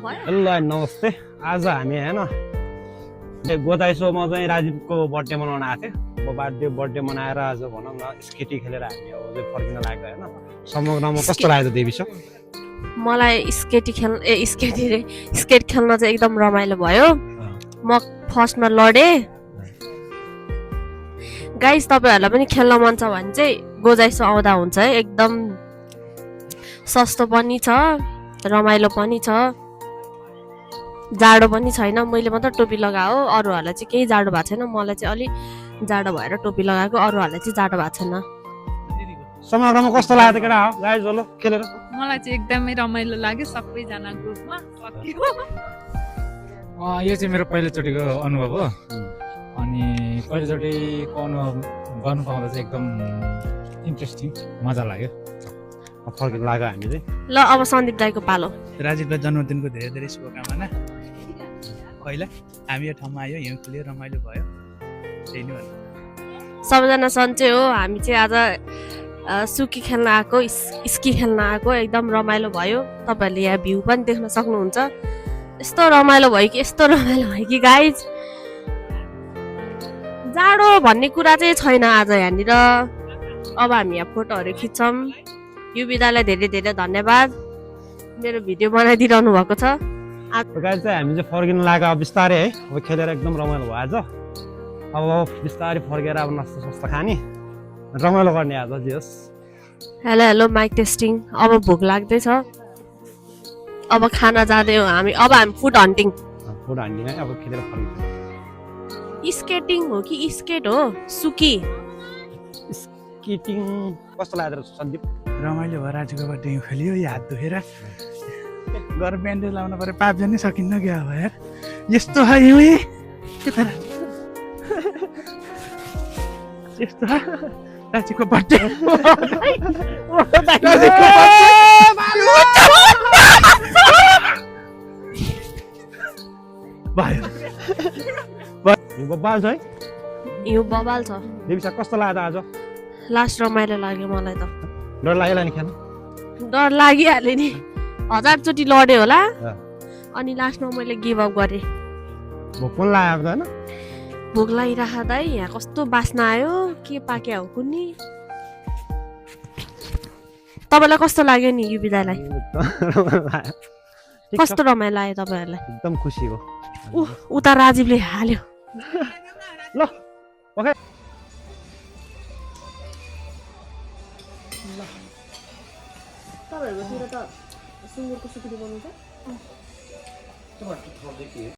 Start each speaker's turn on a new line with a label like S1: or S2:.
S1: ल नमस्ते आज हामी हैन गोदाइसोमा चाहिँ राजीवको बर्थडे मनाउन आएको थियो बर्थडे मनाएर आज भनौँ न स्केटी खेलेर हामी अब चाहिँ फर्किन लाग्यो हैन समग्रमा कस्तो लाग्यो देवीश
S2: मलाई स्केट खेल्न चाहिँ एकदम रमाइलो भयो म फर्स्टमा लडे गाइस तपाईहरुलाई पनि खेल्न मन छ भने चाहिँ गोदाइसो आउँदा हुन्छ है एकदम सस्तो पनि छ रमाइलो पनि छ जाडो पनि छैन मैले मात्र टोपी लगाओ अरूहरुलाई चाहिँ केही जाडो भएको छैन मलाई चाहिँ अलि जाडो भएर टोपी लगाएको अरूहरुलाई चाहिँ जाडो भएको छैन
S1: समग्रमा कस्तो लाग्यो केटा हो गाइस बोलो खेलेर
S3: मलाई चाहिँ एकदमै रमाइलो लाग्यो सबैजना ग्रुपमा सक्यो
S4: यो चाहिँ मेरो पहिलोचोटिको अनुभव हो अनि पहिलोचोटिको अनुभव गर्नु पाउँदा चाहिँ एकदम इन्ट्रेस्टिङ मजा लाग्यो
S1: फर्किन लाग्यो हामी चाहिँ
S2: ल अब सन्दीप दाइको पालो
S5: राजीवलाई जन्मदिनको धेरै धेरै शुभकामना पहिला हामी यो ठाउँमा आयो हिउँ खुल्यो रमाइलो भयो त्यही नै हो
S2: सबैजना सन्चै हो हामी चाहिँ आज सुकी खेल्न आएको स्की खेल्न आएको एकदम रमाइलो भयो तपाईहरुले यहाँ भ्यू पनि देख्न सक्नुहुन्छ यस्तो रमाइलो भयो कि गाइज जाडो भन्ने कुरा चाहिँ छैन आज यहाँनिर अब हामी यहाँ फोटोहरू खिच्छौँ यो विधालाई धेरै धेरै धन्यवाद मेरो भिडियो बनाइदिइरहनु भएको छ
S1: गाइस चाहिँ हामी चाहिँ फर्किन लाग्यो अब बिस्तारै है अब खेलेर एकदम रमाइलो भयो आज अब बिस्तारै फर्केर अब नास्ता सस्ता खाने रमाइलो गर्ने आज जे होस्
S2: हेलो माइक टेस्टिङ अब भोक लाग्दैछ अब खाना जाँदै हो हामी फुड हन्टिङ
S1: फुड हान्ने अब खेलेर फर्किन्छ
S2: स्केटिङ हो कि स्केट हो सुकी
S1: स्केटिङ कस्तो लाग्यो सन्दीप
S5: रमाइलो भयो राजीवको बर्थडे हिउँ खेल्यो यो हात दुखेर गएर ब्यान्डेज लाउनु पर्यो पाप जानै सकिन्न क्या अब यार यस्तो है हिउँ यस्तो राजीवको बर्थडे
S1: बबाल छ है
S2: यो बबाल छ
S1: देवीसा कस्तो लाग्यो आज
S2: लास्ट रमाइलो लाग्यो मलाई त
S1: डर लाग्यो नि खेल्न
S2: डर लागिहाल्यो नि 1000 चोटि लड्यो होला अनि लास्टमा मैले गिभ अप गरेँ
S1: भोक पनि लाग्यो हैन
S2: भोक लागिराख्दा यहाँ कस्तो बास्ना आयो के पाक्या हो कुन्नी तपाईलाई कस्तो लाग्यो नि यो विधालाई कस्तो रमाइलो लाग्यो तपाईहरुलाई
S1: एकदम खुसी हो
S2: उता राजीवले हाल्यो
S1: ल ओके
S2: तपाईहरुको तिर त सुँगुरको सुकुटी बनाउँछ